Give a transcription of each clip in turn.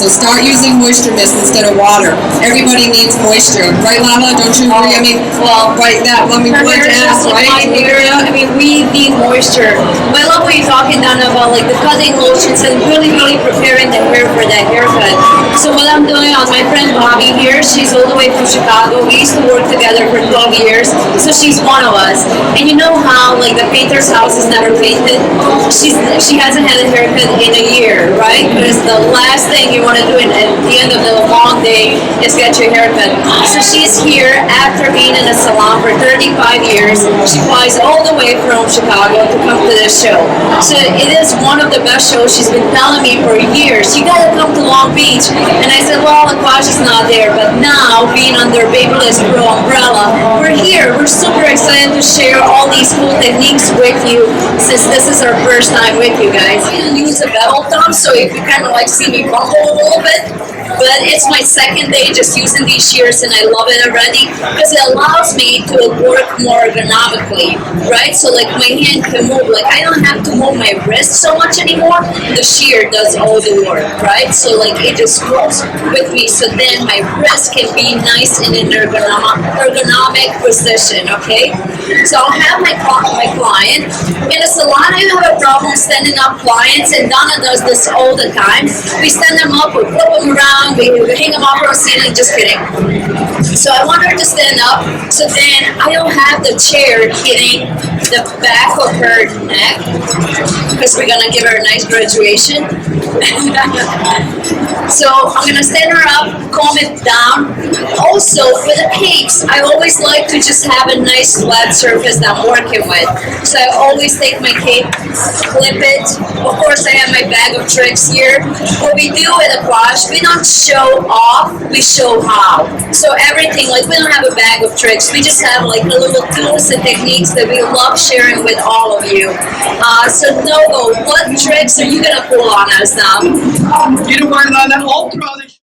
So start using moisture mist instead of water. Everybody needs moisture, right, Lana? Don't you agree? I mean, well, right. That let me point ask, right? My area, I mean, we need moisture. I love what you're talking, Donna, about like the cutting lotions and really, really preparing the hair for that haircut. So what I'm doing on my friend Bobby here, she's all the way from Chicago. We used to work together for 12 years, so she's one of us. And you know how like the painter's house is never painted? She hasn't had a haircut in a year, right? Because the last thing you want to do at the end of the long day is get your haircut. So she's here after being in a salon for 35 years. She flies all the way from Chicago to come to this show. So it is one of the best shows. She's been telling me for years, you gotta come to Long Beach. And I said, well, Aquage is not there, but now being under Babyliss Pro umbrella, we're here. We're super excited to share all these cool techniques with you since this is our first time with you guys. I use a bevel thumb, so if you kind of like see me bumble a little bit, but it's my second day just using these shears and I love it already because it allows me to work more ergonomically, right? So like my hand can move, like I don't have to move my wrist so much anymore. The shear does all the work, right? So like it just works with me, so then my wrist can be nice in an ergonomic position, okay? So I'll have my client. In a salon, I have a problem standing up clients, and Donna does this all the time. We stand them up, we flip them around, we hang them off our ceiling, just kidding. So I want her to stand up, so then I don't have the chair hitting the back of her neck, because we're gonna give her a nice graduation. So I'm gonna stand her up, comb it down. Also, for the capes, I always like to just have a nice flat surface that I'm working with. So I always take my cape, clip it. Of course, I have my bag of tricks here. What we do at Aquage, we don't show off, we show how. So everything, like we don't have a bag of tricks, we just have like the little tools and techniques that we love sharing with all of you. So Novo, what tricks are you gonna pull on us now? You know what, Lana? All throughout the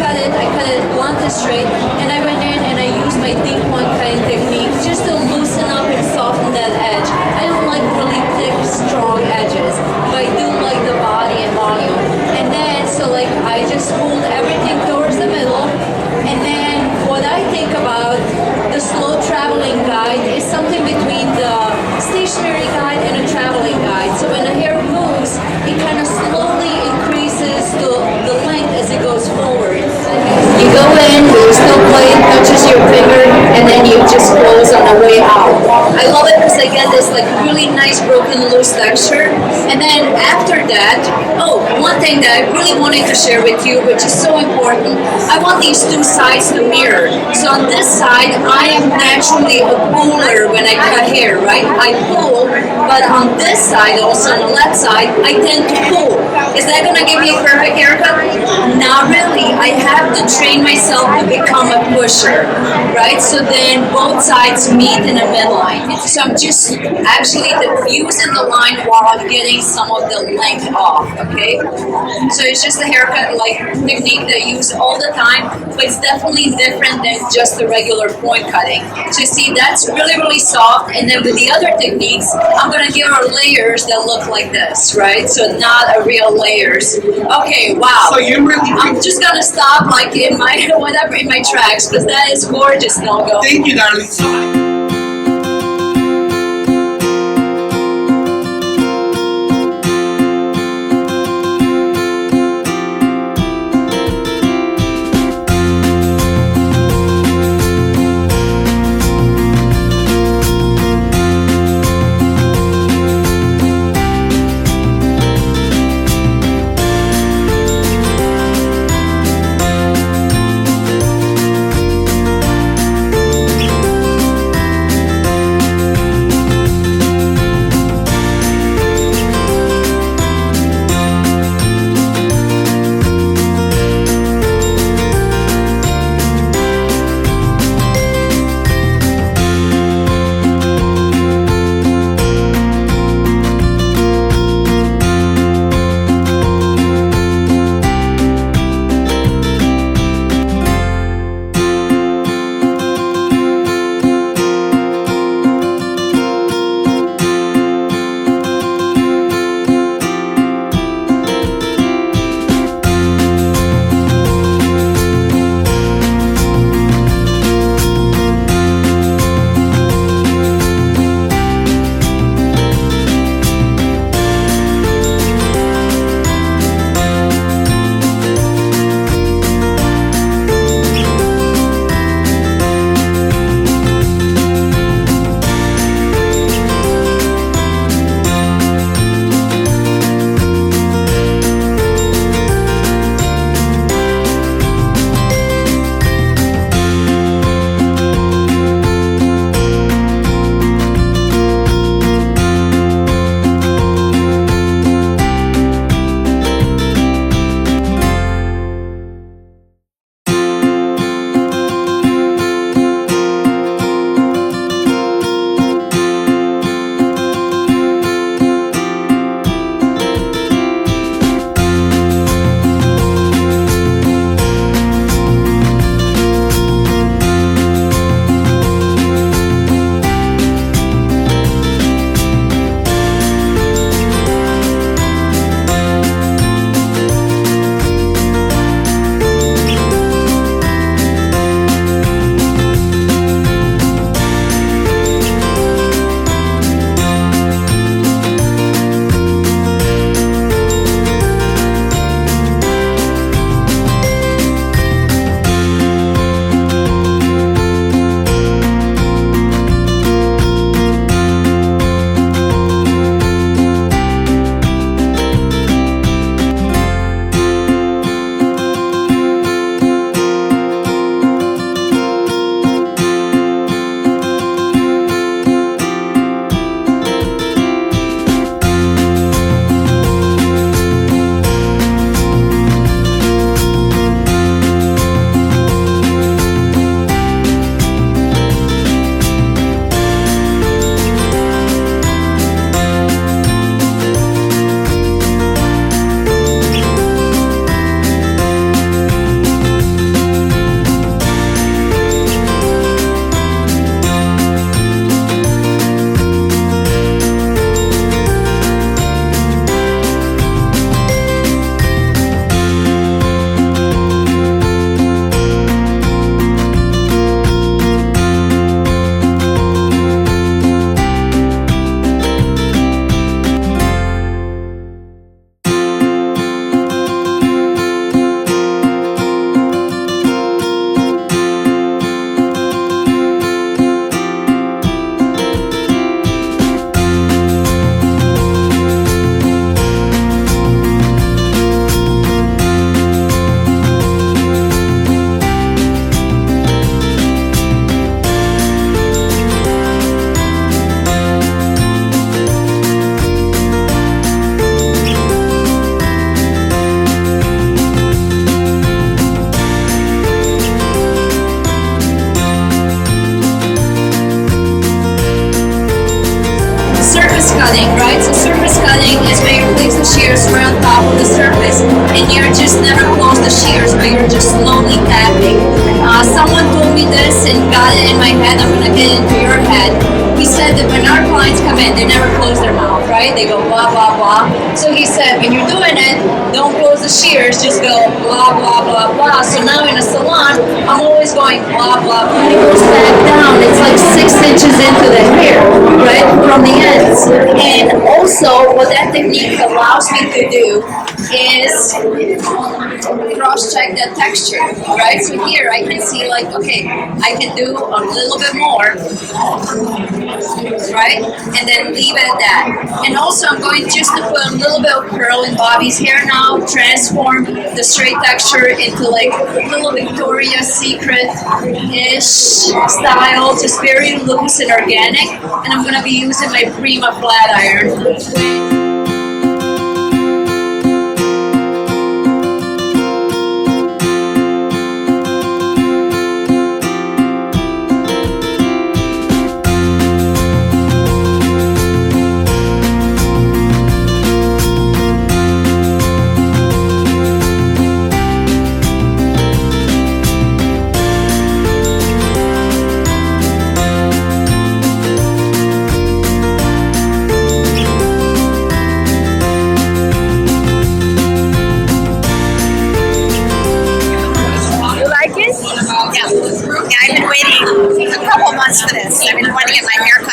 cut it blunt and straight, and I went in and I used my deep point cutting technique just to loosen up and soften that edge. I don't like really thick, strong edges, but I do like the body and volume. And then, so like I just pulled everything towards the middle, and then what I think about the slow traveling guide is something between the stationary guide and a traveling guide. So when the hair moves, it kind of slowly increases the length as it goes forward. You go in, there's no blade, touches your finger, and then you just close on the way out. I love it because I get this like really nice broken loose texture. And then after that, oh, one thing that I really wanted to share with you, which is so important, I want these two sides to mirror. So on this side, I am naturally a puller when I cut hair, right? I pull, but on this side, also on the left side, I tend to pull. Is that going to give me a perfect haircut? Not really. I have to train myself to become a pusher, right? So then both sides meet in the midline. So I'm just actually diffusing the line while I'm getting some of the length off, okay? So it's just a haircut like technique that I use all the time, but it's definitely different than just the regular point cutting. So you see, that's really, really soft. And then with the other techniques, I'm going to give her layers that look like this, right? So not a real layers. Okay, wow. So you really I'm just going to stop like in my, whatever, in my tracks, because that is gorgeous, Nalgo. Thank you, darling. blah, blah. And it goes back down. It's like 6 inches into the hair, right? From the ends. And also, what that technique allows me to do is cross-check the texture, right? So here I can see like, okay, I can do a little bit more, right? And then leave it at that. And also I'm going just to put a little bit of curl in Bobby's hair now, transform the straight texture into like a little Victoria's Secret-ish style, just very loose and organic. And I'm going to be using my Prima flat iron. Yeah, I've been waiting a couple months for this. I've been wanting to get my hair cut